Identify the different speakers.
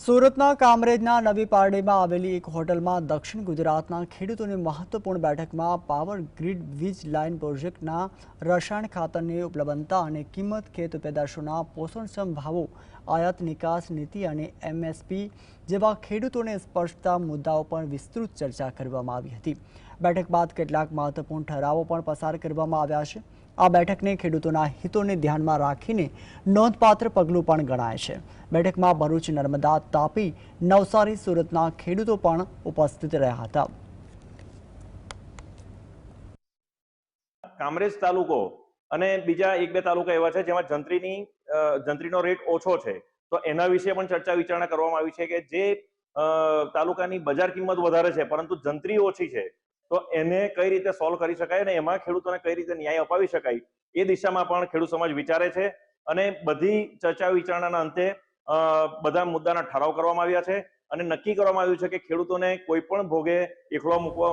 Speaker 1: સુરતના કામરેજના નવી પારડીમાં આવેલી એક હોટલમાં દક્ષિણ ગુજરાતના ખેડૂતોની મહત્વપૂર્ણ બેઠકમાં પાવર ગ્રીડ વીજ લાઇન પ્રોજેક્ટના રસાયણ ખાતરની ઉપલબ્ધતા અને કિંમત, ખેત પેદાશોના પોષણક્ષમ ભાવો, આયાત નિકાસ નીતિ અને એમએસપી જેવા ખેડૂતોને સ્પર્શતા મુદ્દાઓ પર વિસ્તૃત ચર્ચા કરવામાં આવી હતી। બેઠક બાદ કેટલાક મહત્વપૂર્ણ ઠરાવો પણ પસાર કરવામાં આવ્યા છે। આ બેઠકને ખેડૂતોના હિતોને ધ્યાનમાં રાખીને નોંધપાત્ર પગલું પણ ગણાય છે। બેઠકમાં ભરૂચ, નર્મદા, તાપી, નવસારી, સુરતના ખેડૂતો પણ ઉપસ્થિત રહ્યા હતા।
Speaker 2: કામરેજ તાલુકો અને બીજા એક બે તાલુકા એવા છે જેમાં જંત્રીનો રેટ ઓછો છે, તો એના વિશે પણ ચર્ચા વિચારણા કરવામાં આવી છે કે જે તાલુકાની બજાર કિંમત વધારે છે પરંતુ જંત્રી ઓછી છે, તો એને કઈ રીતે સોલ્વ કરી શકાય અને એમાં ખેડૂતોને કઈ રીતે ન્યાય અપાવી શકાય એ દિશામાં પણ ખેડૂત સમાજ વિચારે છે। અને બધી ચર્ચા વિચારણાના અંતે બધા મુદ્દાના ઠરાવ કરવામાં આવ્યા છે અને નક્કી કરવામાં આવ્યું છે કે ખેડૂતોને કોઈ પણ ભોગે એકલો મૂકવા